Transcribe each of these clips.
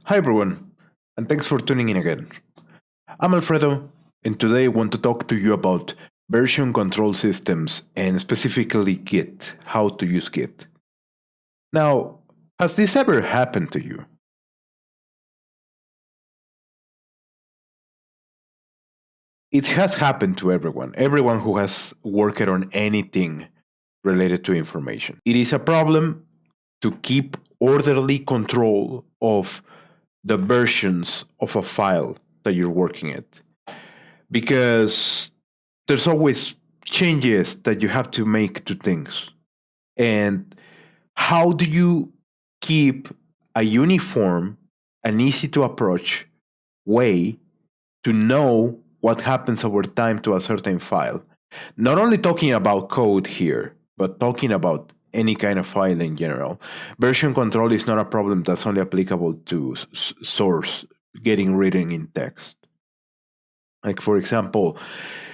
Hi everyone, and thanks for tuning in again. I'm Alfredo, and today I want to talk to you about version control systems and specifically Git, how to use Git. Now, has this ever happened to you? It has happened to everyone who has worked on anything related to information. It is a problem to keep orderly control of the versions of a file that you're working at, because there's always changes that you have to make to things. And how do you keep a uniform and easy to approach way to know what happens over time to a certain file? Not only talking about code here, but talking about any kind of file in general. Version control is not a problem that's only applicable to source getting written in text. Like, for example,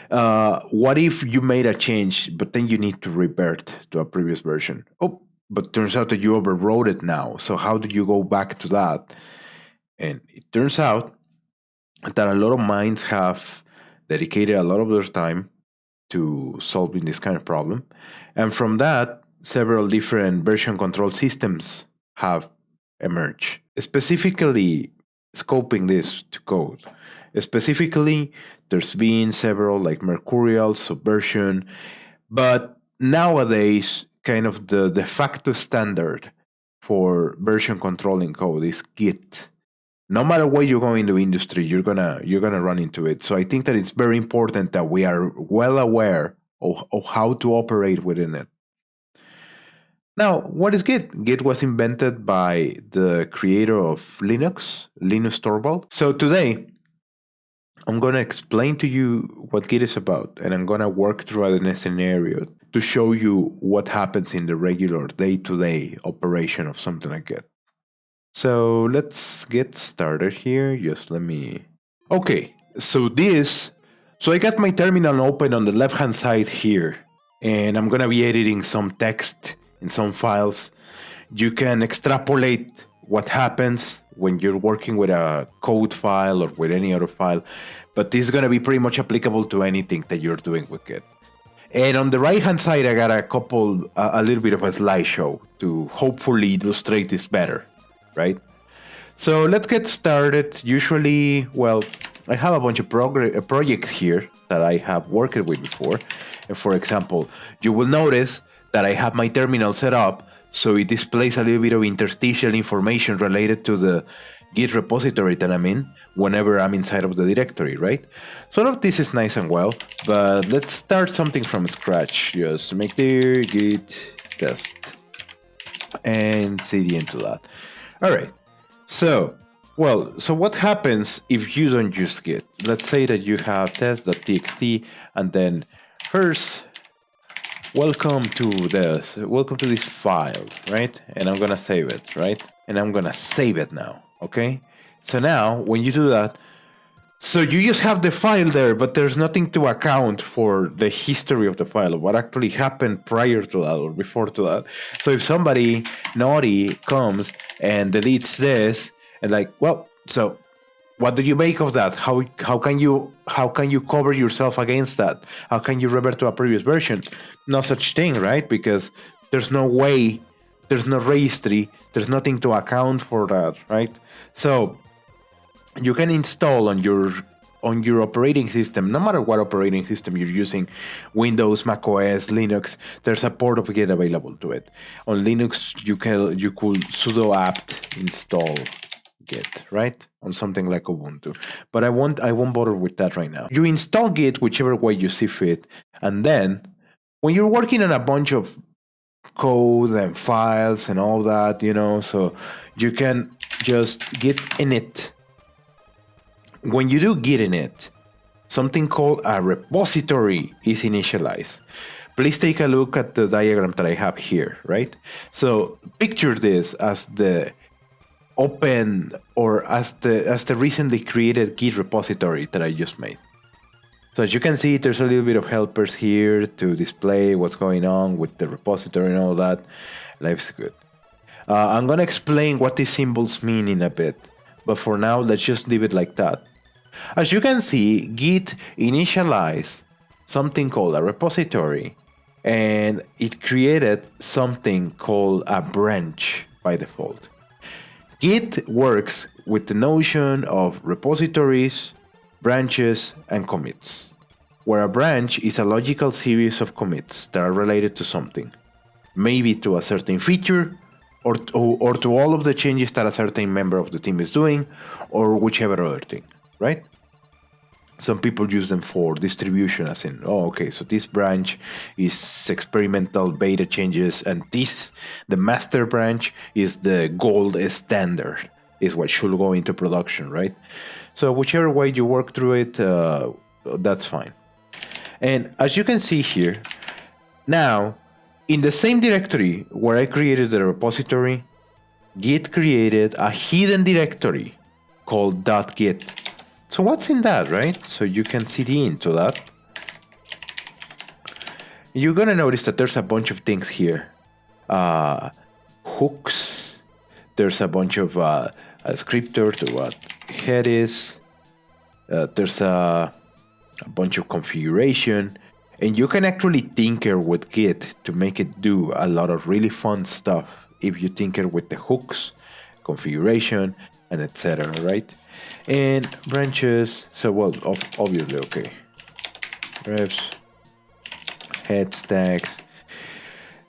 what if you made a change, but then you need to revert to a previous version? Oh, but turns out that you overwrote it now. So how do you go back to that? And it turns out that a lot of minds have dedicated a lot of their time to solving this kind of problem. And from that, several different version control systems have emerged, specifically scoping this to code. Specifically, there's been several like Mercurial, Subversion, but nowadays, kind of the de facto standard for version control in code is Git. No matter where you go in the industry, you're gonna run into it. So I think that it's very important that we are well aware of how to operate within it. Now, what is Git? Git was invented by the creator of Linux, Linus Torvald. So today, I'm going to explain to you what Git is about, and I'm going to work through a scenario to show you what happens in the regular day-to-day operation of something like Git. So let's get started here. Just let me... Okay, so I got my terminal open on the left-hand side here, and I'm going to be editing some text in some files. You can extrapolate what happens when you're working with a code file or with any other file, but this is going to be pretty much applicable to anything that you're doing with Git. And on the right hand side, I got a little bit of a slideshow to hopefully illustrate this better, right? So let's get started. Usually, well, I have a bunch of projects here that I have worked with before. And for example, you will notice that I have my terminal set up so it displays a little bit of interstitial information related to the Git repository that I'm in whenever I'm inside of the directory, right? So all of this is nice and well, but let's start something from scratch. Just make the git test and cd into that. All right. So what happens if you don't use Git? Let's say that you have test.txt and then first, welcome to this file, right? And I'm gonna save it, right? And I'm gonna save it now, okay? So now, when you do that, so you just have the file there, but there's nothing to account for the history of the file, what actually happened prior to that or before to that. So if somebody naughty comes and deletes this, and like, well, so what do you make of that? How can you cover yourself against that? How can you revert to a previous version? No such thing, right? Because there's no way, there's no registry, there's nothing to account for that, right? So you can install on your operating system, no matter what operating system you're using, Windows, macOS, Linux, there's a port of Git available to it. On Linux, you could sudo apt install Git, right? On something like Ubuntu. But I won't bother with that right now. You install Git whichever way you see fit, and then when you're working on a bunch of code and files and all that, so you can just git init. When you do git init, something called a repository is initialized. Please take a look at the diagram that I have here, right? So picture this as the open or as the recently created Git repository that I just made. So as you can see, there's a little bit of helpers here to display what's going on with the repository and all that. Life's good. I'm going to explain what these symbols mean in a bit. But for now, let's just leave it like that. As you can see, Git initialized something called a repository, and it created something called a branch by default. Git works with the notion of repositories, branches, and commits, where a branch is a logical series of commits that are related to something, maybe to a certain feature, or to all of the changes that a certain member of the team is doing, or whichever other thing, right? Some people use them for distribution, as in, oh, okay, so this branch is experimental beta changes, and the master branch is the gold standard, is what should go into production, right? So whichever way you work through it, that's fine. And as you can see here, now, in the same directory where I created the repository, Git created a hidden directory called .git. So what's in that, right? So you can cd into that. You're gonna notice that there's a bunch of things here. Hooks. There's a bunch of a scripter to what head is. There's a bunch of configuration. And you can actually tinker with Git to make it do a lot of really fun stuff if you tinker with the hooks, configuration, and etc., right? And branches, so well, obviously, okay. Refs, head stacks.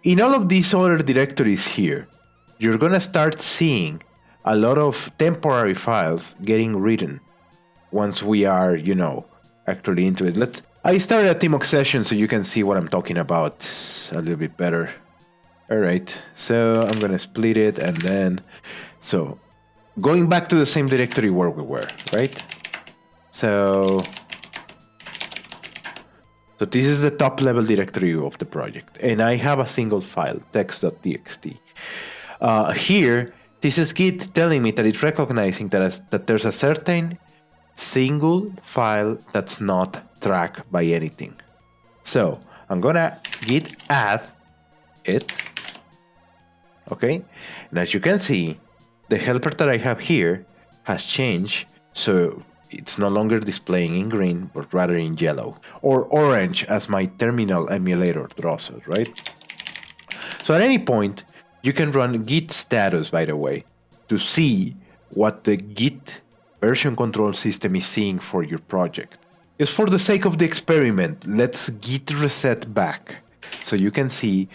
In all of these other directories here, you're gonna start seeing a lot of temporary files getting written once we are, actually into it. I started a Tmux session so you can see what I'm talking about a little bit better. Alright, so I'm gonna split it and then, so going back to the same directory where we were, right? So this is the top level directory of the project, and I have a single file, text.txt. Here, this is Git telling me that it's recognizing that there's a certain single file that's not tracked by anything. So I'm gonna git add it. Okay, and as you can see, the helper that I have here has changed, so it's no longer displaying in green, but rather in yellow, or orange as my terminal emulator draws it, right? So at any point, you can run Git Status, by the way, to see what the Git version control system is seeing for your project. Just for the sake of the experiment, let's git reset back. So you can see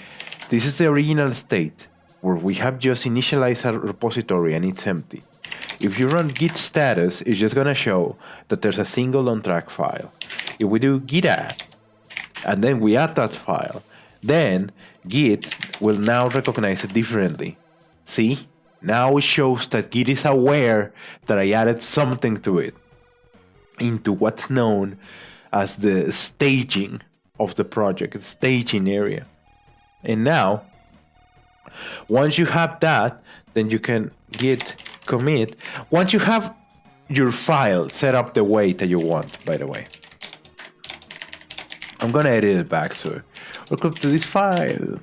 this is the original state where we have just initialized a repository and it's empty. If you run git status, it's just gonna show that there's a single on-track file. If we do git add, and then we add that file, then Git will now recognize it differently. See? Now it shows that Git is aware that I added something to it, into what's known as the staging of the project, the staging area. And now, once you have that, then you can git commit. Once you have your file set up the way that you want, by the way. I'm gonna edit it back, so welcome to this file.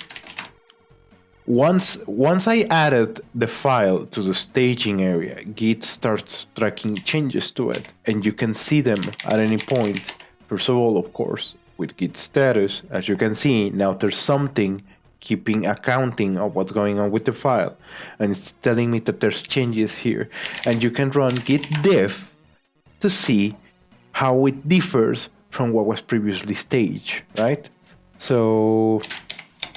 Once I added the file to the staging area, Git starts tracking changes to it, and you can see them at any point. First of all, of course, with Git status, as you can see, now there's something keeping accounting of what's going on with the file, and it's telling me that there's changes here. And you can run Git Diff to see how it differs from what was previously staged, right? So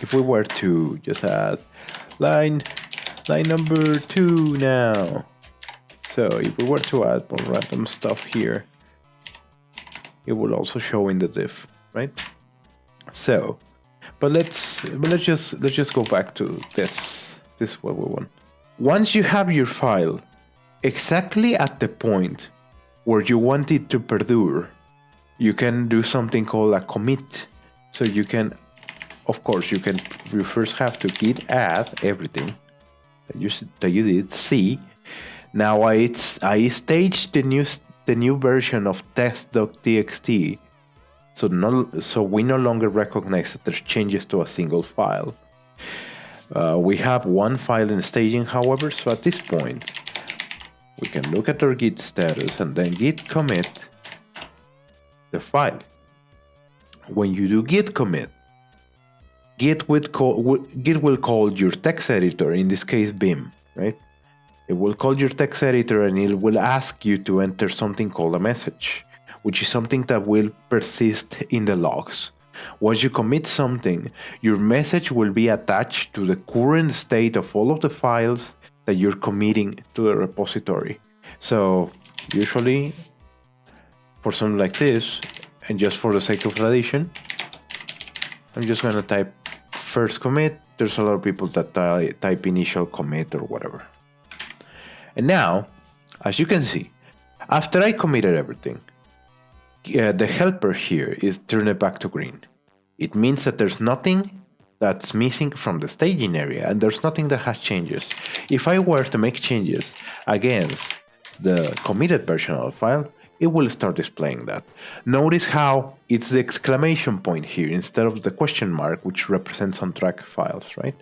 if we were to just add line number 2 now. So if we were to add more random stuff here, it will also show in the diff, right? So, but let's just go back to this. This is what we want. Once you have your file exactly at the point where you want it to perdure, you can do something called a commit. So you can, of course, you first have to git add everything that you did. See, now I staged the new version of test.txt. So we no longer recognize that there's changes to a single file. We have one file in staging, however. So at this point, we can look at our Git status and then git commit the file. When you do git commit, Git will call your text editor, in this case Vim, right? It will call your text editor and it will ask you to enter something called a message, which is something that will persist in the logs. Once you commit something, your message will be attached to the current state of all of the files that you're committing to the repository. So usually for something like this, and just for the sake of addition, I'm just going to type first commit. There's a lot of people that type initial commit or whatever. And now, as you can see, after I committed everything, the helper here is turned back to green. It means that there's nothing that's missing from the staging area and there's nothing that has changes. If I were to make changes against the committed version of the file, it will start displaying that. Notice how it's the exclamation point here instead of the question mark, which represents on track files, right?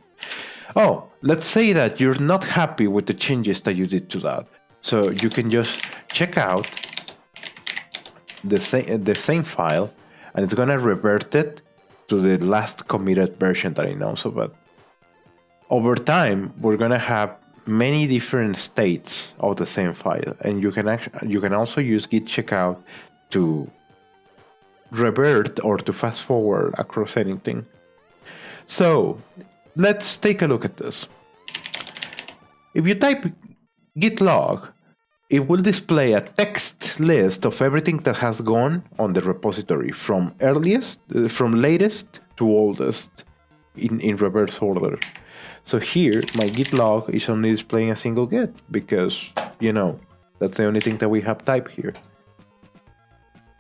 Oh, let's say that you're not happy with the changes that you did to that. So you can just check out the same file and it's gonna revert it to the last committed version that I know. So, but over time, we're gonna have many different states of the same file, and you can also use git checkout to revert or to fast forward across anything. So let's take a look at this. If you type git log, it will display a text list of everything that has gone on the repository from latest to oldest in reverse order. So here, my git log is only displaying a single git because, that's the only thing that we have typed here.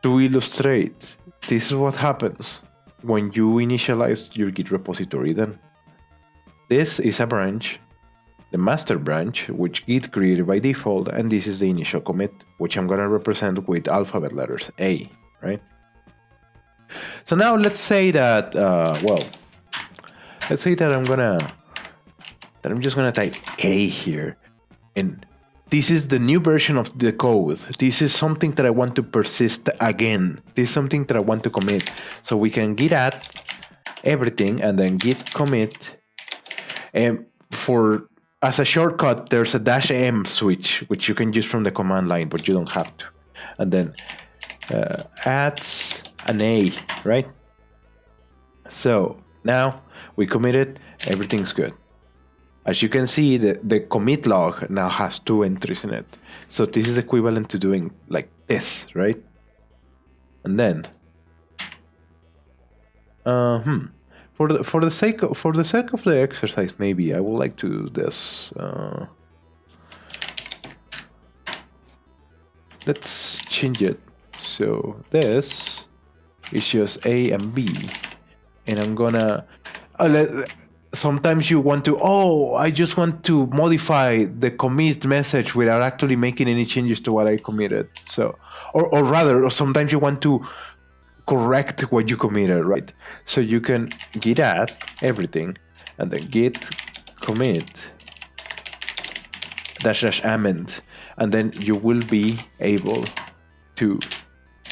To illustrate, this is what happens when you initialize your Git repository then. This is a branch, the master branch, which Git created by default, and this is the initial commit, which I'm going to represent with alphabet letters A, right? So now let's say that, let's say that I'm just gonna type A here, and this is the new version of the code. This is something that I want to persist again. This is something that I want to commit. So we can git add everything and then git commit. And as a shortcut, there's a -M switch, which you can use from the command line, but you don't have to. And then adds an A, right? So now we committed, everything's good. As you can see, the commit log now has 2 entries in it. So this is equivalent to doing like this, right? And then, for the sake of the exercise, maybe I would like to do this. Let's change it. So this is just A and B, and I'm gonna. Sometimes you want to, I just want to modify the commit message without actually making any changes to what I committed. So, or rather, sometimes you want to correct what you committed, right? So you can git add everything and then git commit -- amend, and then you will be able to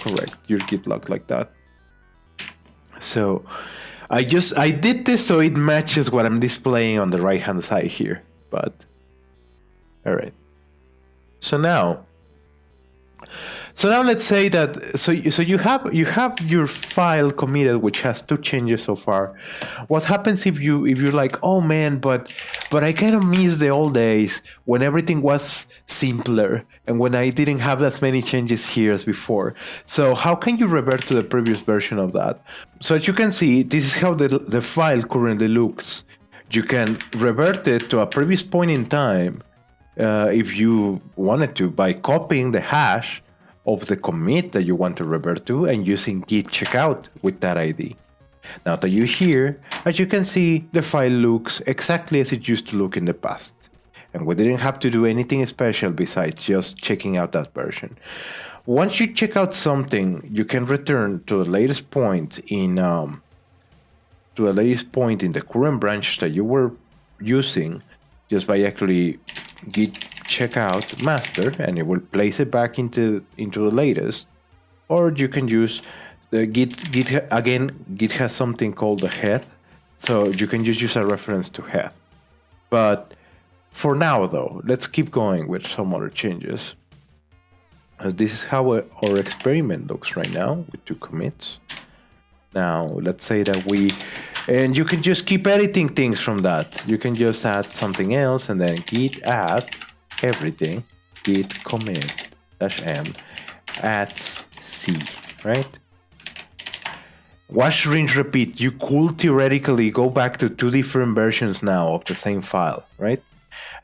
correct your git log like that. So I did this so it matches what I'm displaying on the right hand side here, but all right. So now let's say that you have your file committed, which has 2 changes so far. What happens if you're like, oh man, but I kind of miss the old days when everything was simpler and when I didn't have as many changes here as before. So how can you revert to the previous version of that? So as you can see, this is how the file currently looks. You can revert it to a previous point in time if you wanted to, by copying the hash of the commit that you want to revert to and using git checkout with that ID. Now that you're here, as you can see, the file looks exactly as it used to look in the past. And we didn't have to do anything special besides just checking out that version. Once you check out something, you can return to the latest point in the current branch that you were using just by actually git checkout master, and it will place it back into the latest. Or you can use the Git again. Git has something called the head, so you can just use a reference to head. But for now, though, let's keep going with some other changes. This is how our experiment looks right now with 2 commits. Now, let's say that and you can just keep editing things from that. You can just add something else and then git add everything, git commit -m adds C, right? Wash, rinse, repeat. You could theoretically go back to 2 different versions now of the same file, right?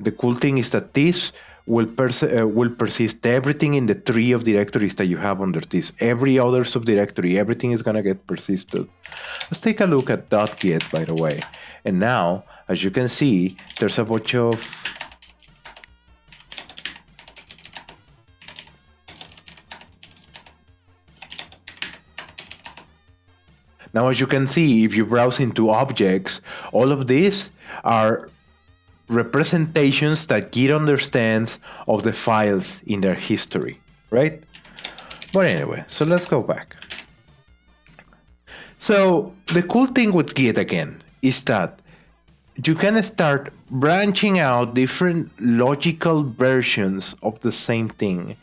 The cool thing is that this will persist everything in the tree of directories that you have under this. Every other subdirectory, everything is gonna get persisted. Let's take a look at .git, by the way. And now, as you can see, there's a bunch of Now, as you can see, if you browse into objects, all of these are representations that Git understands of the files in their history, right? But anyway, so let's go back. So the cool thing with Git again is that you can start branching out different logical versions of the same thing,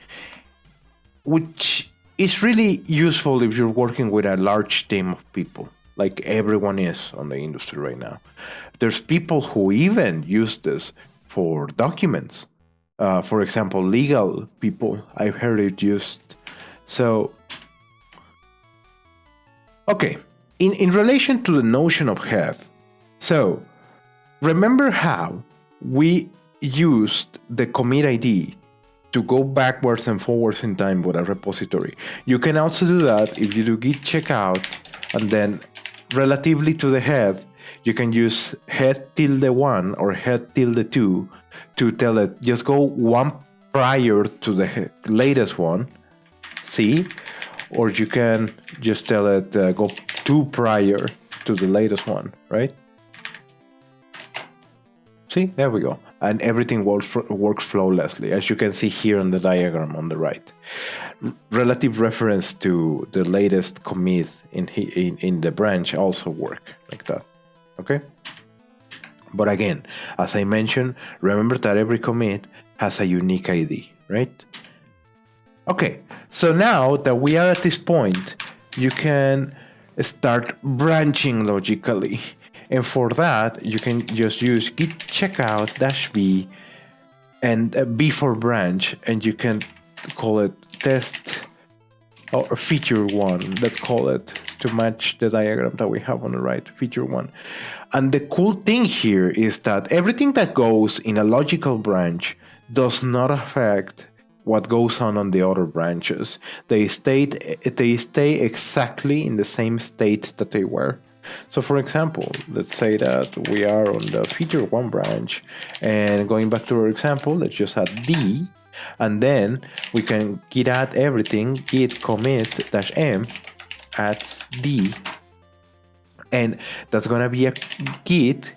which is really useful if you're working with a large team of people, like everyone is on the industry right now. There's people who even use this for documents. For example, legal people, I've heard it used. So, okay, in relation to the notion of head, so remember how we used the commit ID to go backwards and forwards in time with a repository. You can also do that if you do git checkout, and then relatively to the head, you can use head -1 or head -2 to tell it just go 1 prior to the latest one, see? Or you can just tell it go 2 prior to the latest one, right? See, there we go. And everything works flawlessly, as you can see here on the diagram on the right. Relative reference to the latest commit in the branch also work like that, okay? But again, as I mentioned, remember that every commit has a unique ID, right? Okay, so now that we are at this point, you can start branching logically. And for that, you can just use git checkout -b and B for branch, and you can call it test or feature 1. Let's call it to match the diagram that we have on the right, feature 1. And the cool thing here is that everything that goes in a logical branch does not affect what goes on the other branches. They stay exactly in the same state that they were. So for example, let's say that we are on the feature 1 branch, and going back to our example, let's just add D, and then we can git add everything, git commit -m adds D, and that's gonna be a git,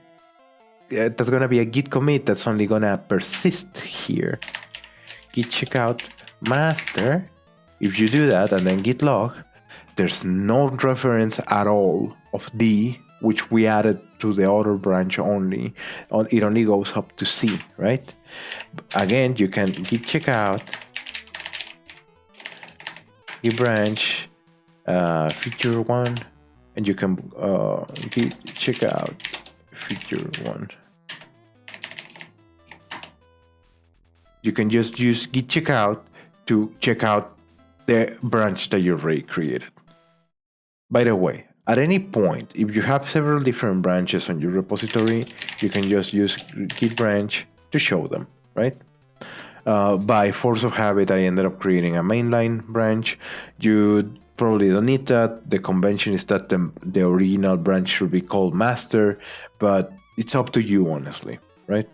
commit that's only gonna persist here. Git checkout master, if you do that and then git log, there's no reference at all of D, which we added to the other branch only. It only goes up to C, right? Again, you can git checkout, git branch, feature 1, and you can git checkout feature 1. You can just use git checkout to check out the branch that you already created. By the way, at any point, if you have several different branches on your repository, you can just use git branch to show them, right? By force of habit, I ended up creating a mainline branch. You probably don't need that. The convention is that the original branch should be called master, but it's up to you, honestly, right?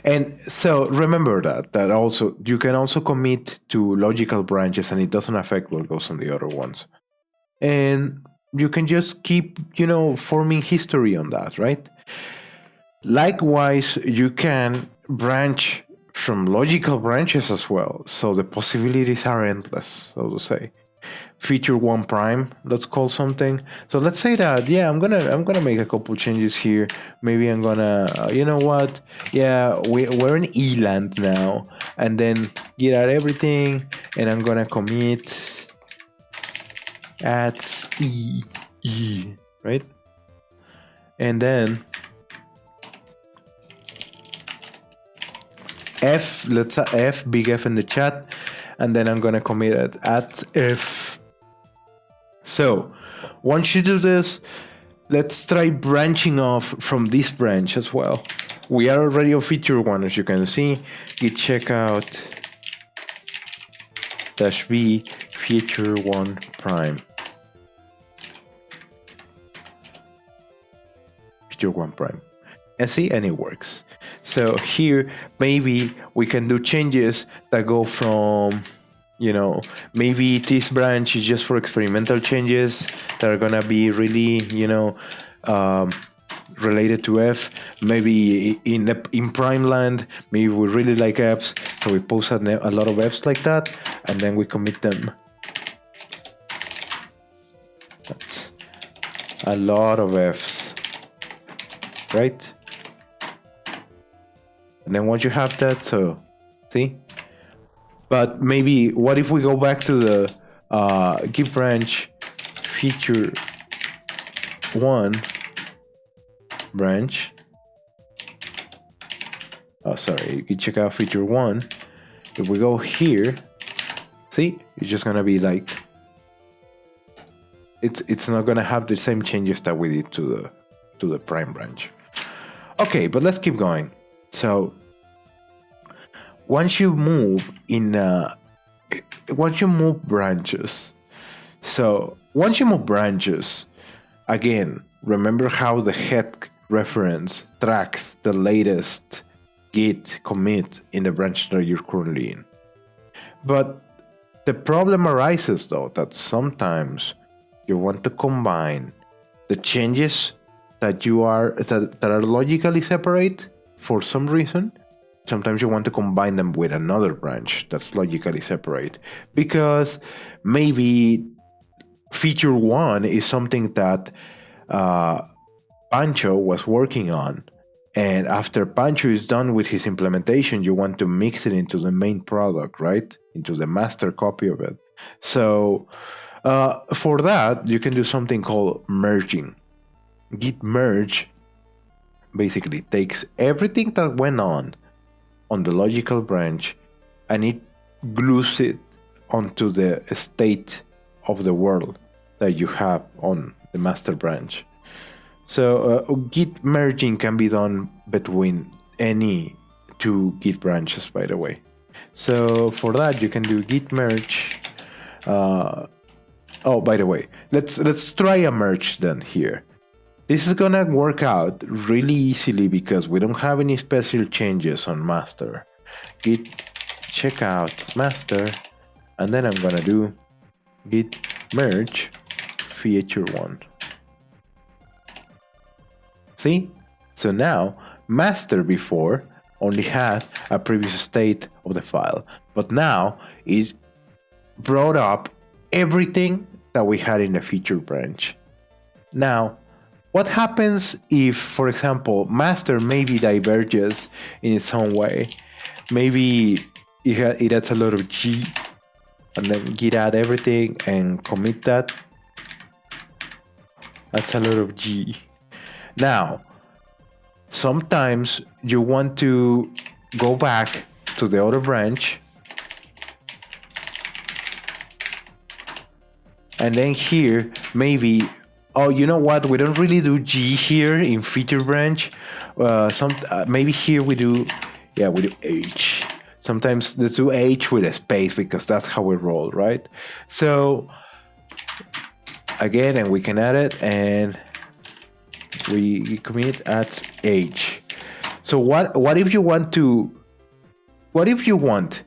And so remember that also you can also commit to logical branches, and it doesn't affect what goes on the other ones. And you can just keep, forming history on that, right? Likewise, you can branch from logical branches as well. So the possibilities are endless, so to say. Feature one prime, let's call something. So let's say that, yeah, I'm gonna make a couple changes here. Maybe I'm gonna, you know what? Yeah, we're in ELAND now, and then get out everything, and I'm gonna commit at E, right? And then F, let's F, big F in the chat, and then I'm gonna commit it at F. So once you do this, let's try branching off from this branch as well. We are already on feature one, as you can see. Git checkout -b feature one prime. Feature one prime. And see, and it works. So here, maybe we can do changes that go from, you know, maybe this branch is just for experimental changes that are gonna be really, you know, related to F. Maybe in prime land, maybe we really like Fs, so we post a lot of Fs like that, and then we commit them. That's a lot of Fs, right? And then once you have that, so see. But maybe, what if we go back to the Git branch feature one branch? Oh, sorry, you check out feature one. If we go here, see, it's just gonna be like, it's not gonna have the same changes that we did to the prime branch. Okay, but let's keep going. So once you move branches, again, remember how the head reference tracks the latest Git commit in the branch that you're currently in. But the problem arises, though, that sometimes you want to combine the changes that are logically separate for some reason. Sometimes you want to combine them with another branch that's logically separate, because maybe feature one is something that Pancho was working on, and after Pancho is done with his implementation, you want to mix it into the main product, right? Into the master copy of it. So for that, you can do something called merging. Git merge basically takes everything that went on the logical branch, and it glues it onto the state of the world that you have on the master branch. So Git merging can be done between any two Git branches, by the way. So for that, you can do Git merge. Oh, by the way, let's try a merge then here. This is gonna work out really easily because we don't have any special changes on master. Git checkout master, and then I'm gonna do git merge feature one. See? So now master before only had a previous state of the file, but now it brought up everything that we had in the feature branch. Now, what happens if, for example, master maybe diverges in its own way? Maybe it adds a lot of G, and then git add everything and commit that. That's a lot of G. Now, sometimes you want to go back to the other branch, and then here, maybe, oh, you know what? We don't really do G here in feature branch. Maybe here we do, yeah, we do H. Sometimes let's do H with a space because that's how we roll, right? So again, and we can add it, and we commit at H. So what if you want to? What if you want?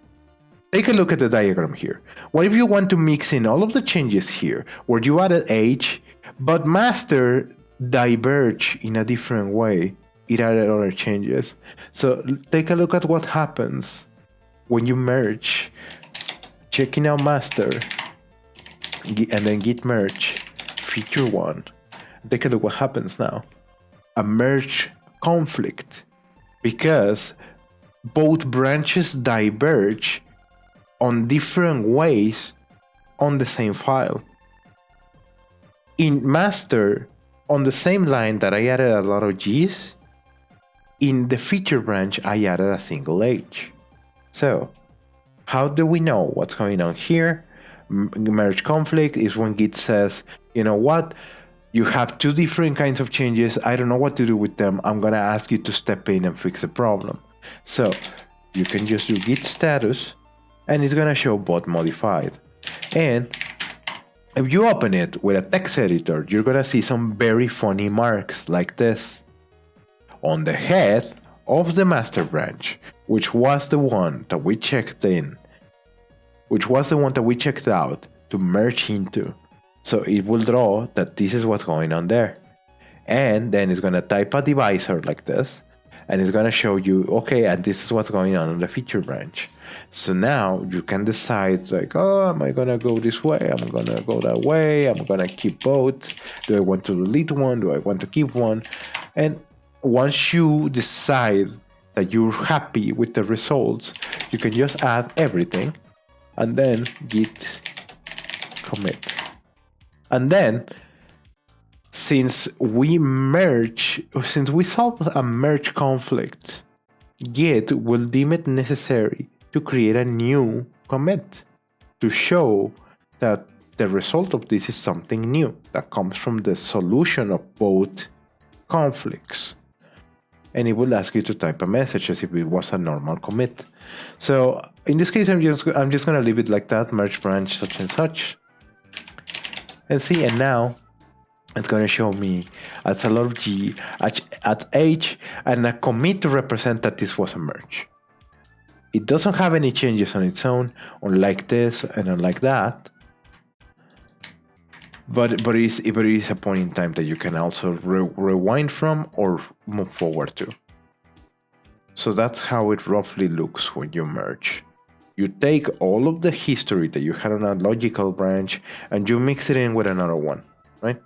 Take a look at the diagram here. What if you want to mix in all of the changes here, where you added H, but master diverge in a different way? it added other changes. So take a look at what happens when you merge, checking out master, and then git merge feature 1. Take a look what happens now. A merge conflict, because both branches diverge on different ways on the same file. In master, on the same line that I added a lot of G's, in the feature branch I added a single H. So how do we know what's going on here? Merge conflict is when Git says, you know what, you have two different kinds of changes, I don't know what to do with them, I'm gonna ask you to step in and fix the problem. So you can just do Git Status and it's gonna show both modified. And if you open it with a text editor, you're gonna see some very funny marks like this on the head of the master branch, which was the one that we checked out to merge into. So it will draw that this is what's going on there. And then it's gonna type a divisor like this, and it's gonna show you, okay, and this is what's going on the feature branch. So now you can decide, like, oh, am I gonna go this way? I'm gonna go that way. I'm gonna keep both. Do I want to delete one? Do I want to keep one? And once you decide that you're happy with the results, you can just add everything and then git commit. And then, since we solve a merge conflict, Git will deem it necessary to create a new commit to show that the result of this is something new that comes from the solution of both conflicts. And it will ask you to type a message as if it was a normal commit. So in this case, I'm just gonna leave it like that, merge branch such and such. And see, and now it's gonna show me as a lot of G at H and a commit to represent that this was a merge. It doesn't have any changes on its own, unlike this and unlike that. But it is a point in time that you can also rewind from or move forward to. So that's how it roughly looks when you merge. You take all of the history that you had on a logical branch and you mix it in with another one, right?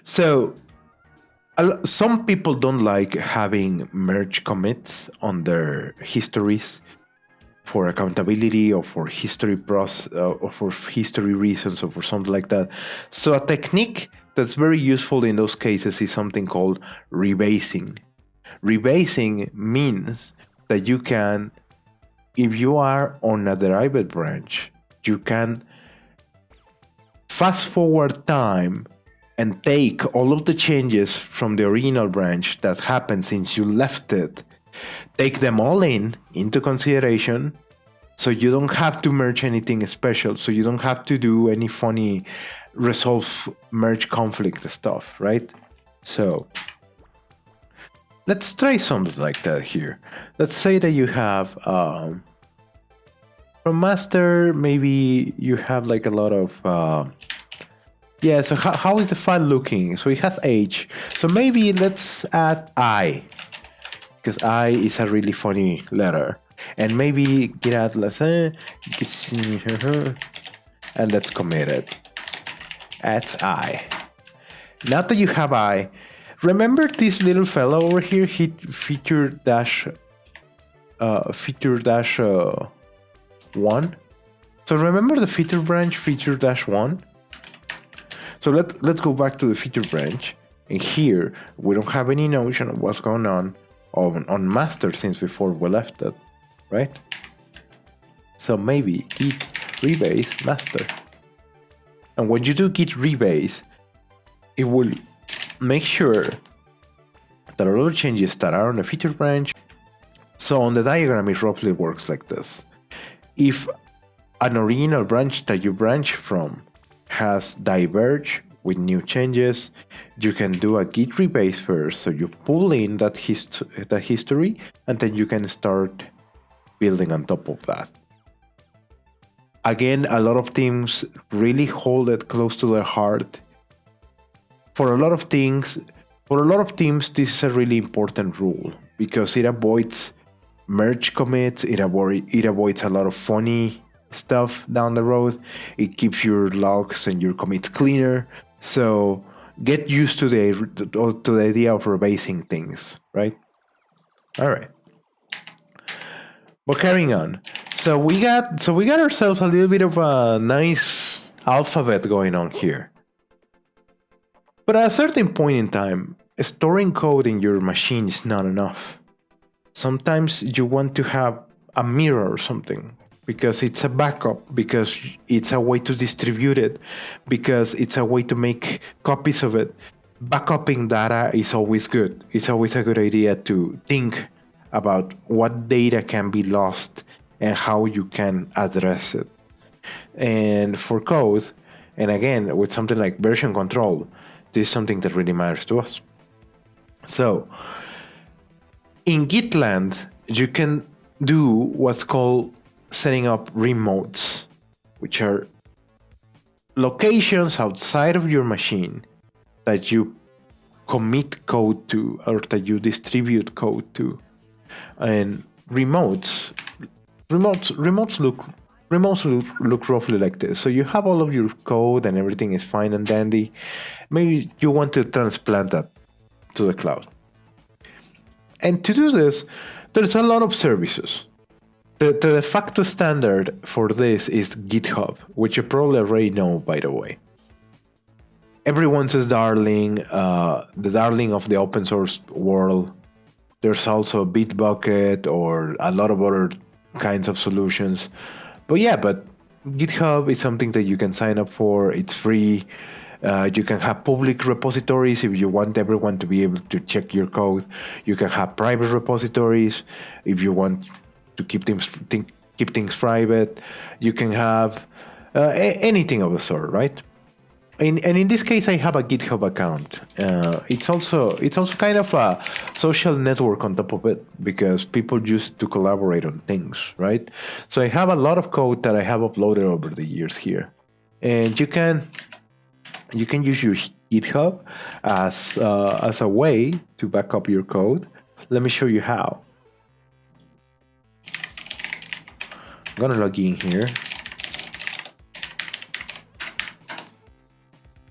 So some people don't like having merge commits on their histories for accountability or for history or for history reasons or for something like that. So a technique that's very useful in those cases is something called rebasing. Rebasing means that you can, if you are on a derived branch, you can fast forward time and take all of the changes from the original branch that happened since you left it, take them all into consideration, so you don't have to merge anything special, so you don't have to do any funny resolve merge conflict stuff, right? So let's try something like that here. Let's say that you have from master, maybe you have like a lot of yeah, so how is the file looking? So it has H. So maybe let's add I, because I is a really funny letter. And maybe get out, let's say, and let's commit it. Add I. Now that you have I, remember this little fellow over here, feature dash 1? So remember the feature branch, feature dash 1? So let's go back to the feature branch, and here we don't have any notion of what's going on master since before we left it, right? So maybe Git Rebase Master. And when you do Git Rebase, it will make sure that all the changes that are on the feature branch. So on the diagram, it roughly works like this. If an original branch that you branch from has diverged with new changes, you can do a Git Rebase first. So you pull in that history, and then you can start building on top of that. Again, a lot of teams really hold it close to their heart. For a lot of teams, this is a really important rule because it avoids merge commits, it avoids a lot of funny stuff down the road. It keeps your logs and your commits cleaner. So get used to the idea of rebasing things, right? All right. But carrying on. So we got ourselves a little bit of a nice alphabet going on here. But at a certain point in time, storing code in your machine is not enough. Sometimes you want to have a mirror or something because it's a backup, because it's a way to distribute it, because it's a way to make copies of it. Backupping data is always good. It's always a good idea to think about what data can be lost and how you can address it. And for code, and again, with something like version control, this is something that really matters to us. So, in Git land, you can do what's called setting up remotes, which are locations outside of your machine that you commit code to or that you distribute code to. And remotes look roughly like this. So you have all of your code and everything is fine and dandy. Maybe you want to transplant that to the cloud. And to do this, there's a lot of services. The de facto standard for this is GitHub, which you probably already know, by the way. Everyone's darling, the darling of the open source world. There's also Bitbucket or a lot of other kinds of solutions. But GitHub is something that you can sign up for. It's free. You can have public repositories if you want everyone to be able to check your code. You can have private repositories if you want to keep things private. You can have anything of the sort, right? And in this case, I have a GitHub account. It's also kind of a social network on top of it because people used to collaborate on things, right? So I have a lot of code that I have uploaded over the years here, and you can use your GitHub as a way to back up your code. Let me show you how. I'm gonna log in here.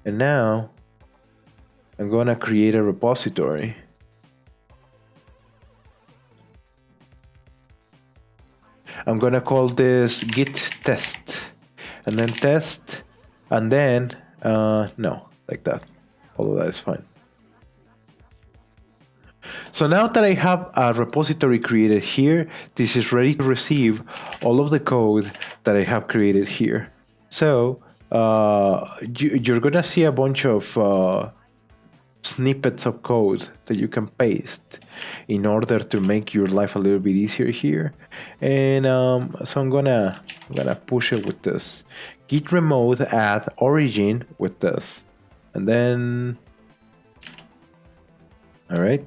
And now I'm going to create a repository. I'm going to call this Git test and then test and then no, like that. All of that is fine. So now that I have a repository created here, this is ready to receive all of the code that I have created here. So you're gonna see a bunch of snippets of code that you can paste in order to make your life a little bit easier here. And so I'm gonna push it with this git remote add origin with this, and then all right,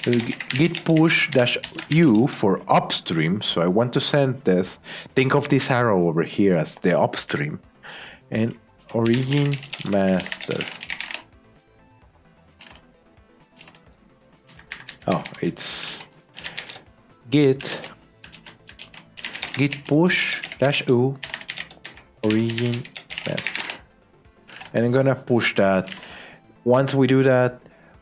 git push -u for upstream. So I want to send this. Think of this arrow over here as the upstream. And origin master. Oh, it's git push -u origin master. And I'm gonna push that. Once we do that,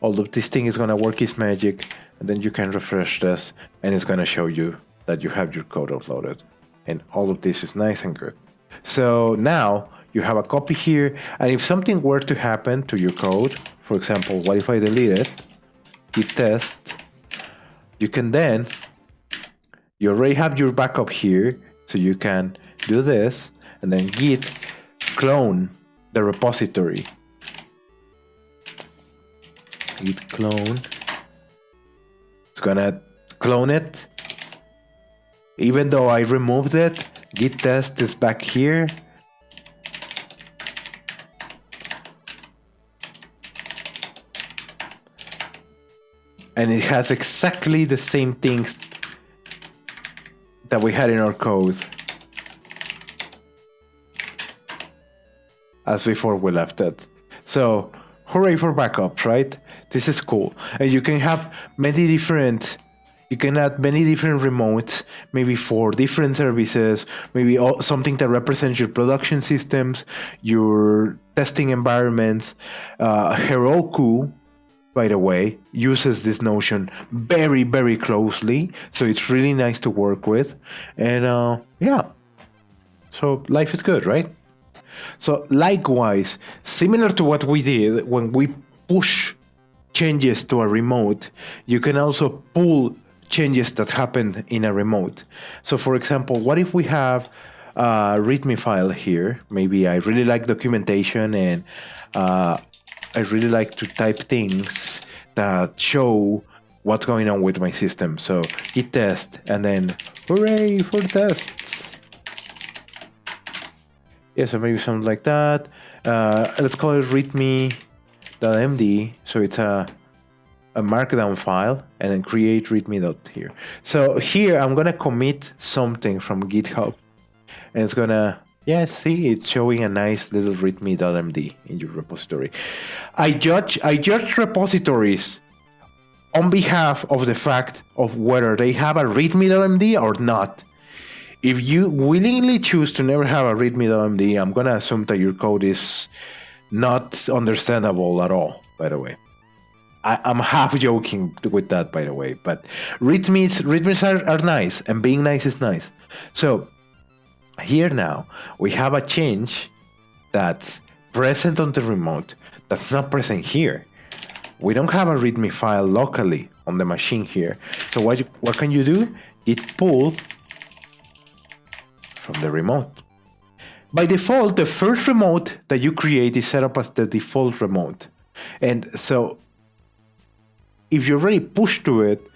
all of this thing is gonna work its magic, and then you can refresh this and it's gonna show you that you have your code uploaded. And all of this is nice and good. So now you have a copy here, and if something were to happen to your code, for example, what if I delete it? Git test. You can then, you already have your backup here, so you can do this, and then git clone the repository. Git clone. It's gonna clone it. Even though I removed it, git test is back here. And it has exactly the same things that we had in our code. as before we left it. So hooray for backups, right? This is cool. And you can have many different, you can add many different remotes, maybe for different services, maybe something that represents your production systems, your testing environments. Heroku, by the way, uses this notion very, very closely. So it's really nice to work with. And yeah, so life is good, right? So likewise, similar to what we did when we push changes to a remote, you can also pull changes that happen in a remote. So for example, what if we have a README file here? Maybe I really like documentation and I really like to type things that show what's going on with my system. So git test and then hooray for tests. Yeah, so maybe something like that. Let's call it readme.md. So it's a markdown file, and then create readme.here. So here I'm gonna commit something from GitHub, and it's gonna, yeah, see, it's showing a nice little readme.md in your repository. I judge repositories on behalf of the fact of whether they have a readme.md or not. If you willingly choose to never have a readme.md, I'm gonna assume that your code is not understandable at all, by the way. I'm half joking with that, by the way, but readmes are nice, and being nice is nice. So here now, we have a change that's present on the remote that's not present here. We don't have a readme file locally on the machine here. So what can you do? Git pull from the remote. By default, the first remote that you create is set up as the default remote. And so if you already push to it,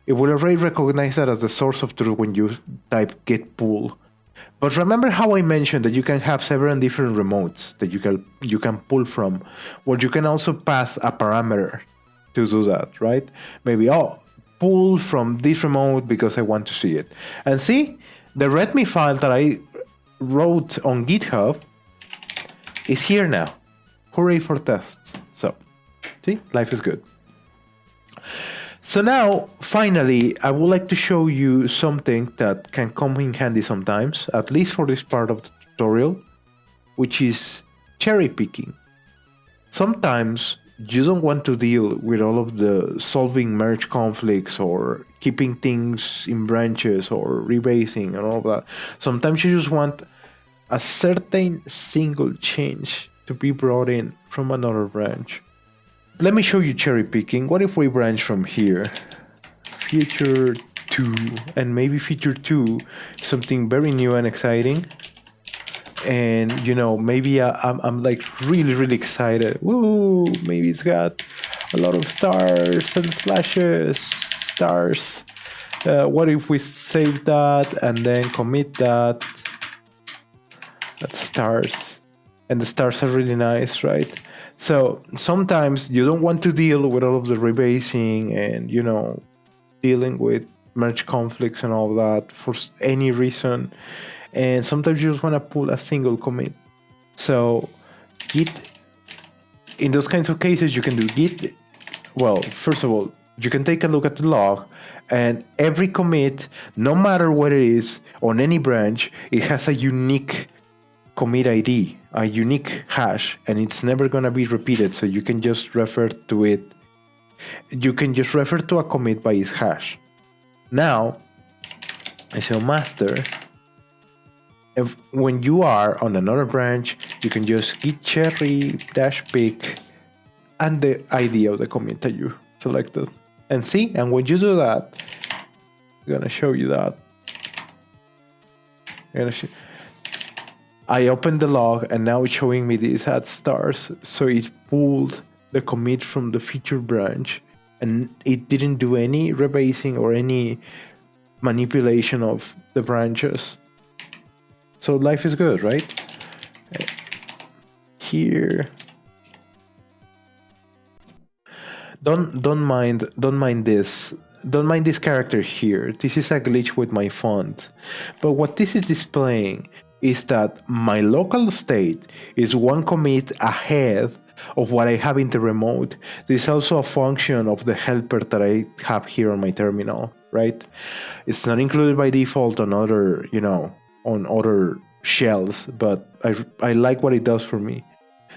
it will already recognize that as the source of truth when you type git pull. But remember how I mentioned that you can have several different remotes that you can pull from, or you can also pass a parameter to do that, right? Maybe, pull from this remote because I want to see it. And see, the README file that I wrote on GitHub is here now. Hooray for tests. So, see, life is good. So now, finally, I would like to show you something that can come in handy sometimes, at least for this part of the tutorial, which is cherry picking. Sometimes you don't want to deal with all of the solving merge conflicts or keeping things in branches or rebasing and all of that. Sometimes you just want a certain single change to be brought in from another branch. Let me show you cherry picking. What if we branch from here? Feature 2, and maybe feature 2, something very new and exciting. And you know, maybe I'm like really excited. Woo! Maybe it's got a lot of stars and slashes. Stars. What if we save that and then commit that? That's stars, and the stars are really nice, right? So sometimes you don't want to deal with all of the rebasing and, you know, dealing with merge conflicts and all that for any reason. And sometimes you just want to pull a single commit. So Git, in those kinds of cases, you can do Git. Well, first of all, you can take a look at the log, and every commit, no matter what it is on any branch, it has a unique commit ID, a unique hash, and it's never going to be repeated. So you can just refer to it. You can just refer to a commit by its hash. Now, I say master. If when you are on another branch, you can just git cherry -pick and the ID of the commit that you selected. And see, and when you do that, I'm gonna show you that. I opened the log and now it's showing me these add stars. So it pulled the commit from the feature branch and it didn't do any rebasing or any manipulation of the branches. So life is good, right? Here, don't mind this. Don't mind this character here. This is a glitch with my font. But what this is displaying is that my local state is one commit ahead of what I have in the remote. This is also a function of the helper that I have here on my terminal, right? It's not included by default on other, on other shells, but I like what it does for me.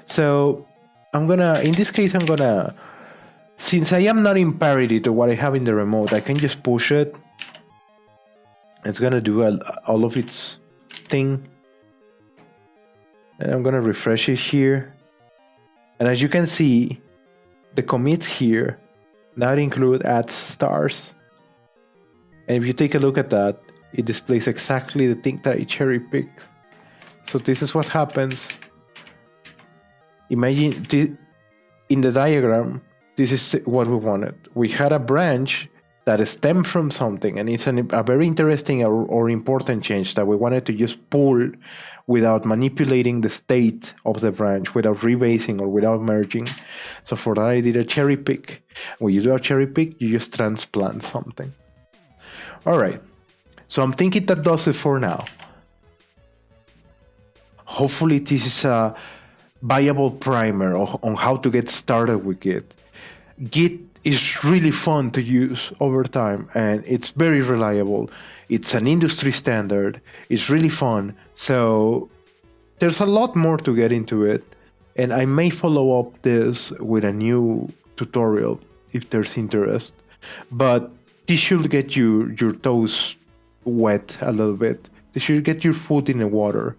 So in this case, since I am not in parity to what I have in the remote, I can just push it. It's gonna do all of its thing. And I'm gonna refresh it here. And as you can see, the commits here now include adds stars. And if you take a look at that, it displays exactly the thing that I cherry picked. So this is what happens. Imagine in the diagram, this is what we wanted. We had a branch that stemmed from something, and it's a very interesting or important change that we wanted to just pull without manipulating the state of the branch, without rebasing or without merging. So for that, I did a cherry pick. When you do a cherry pick, you just transplant something. All right. So I'm thinking that does it for now. Hopefully this is a viable primer on how to get started with Git. Git is really fun to use over time, and it's very reliable. It's an industry standard. It's really fun. So there's a lot more to get into it, and I may follow up this with a new tutorial if there's interest. But this should get your toes wet a little bit. This should get your foot in the water.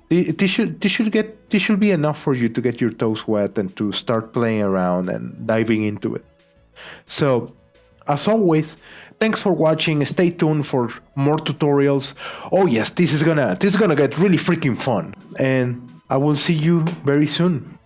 This should be enough for you to get your toes wet and to start playing around and diving into it. So, as always, thanks for watching. Stay tuned for more tutorials. Oh yes, this is gonna get really freaking fun, and I will see you very soon.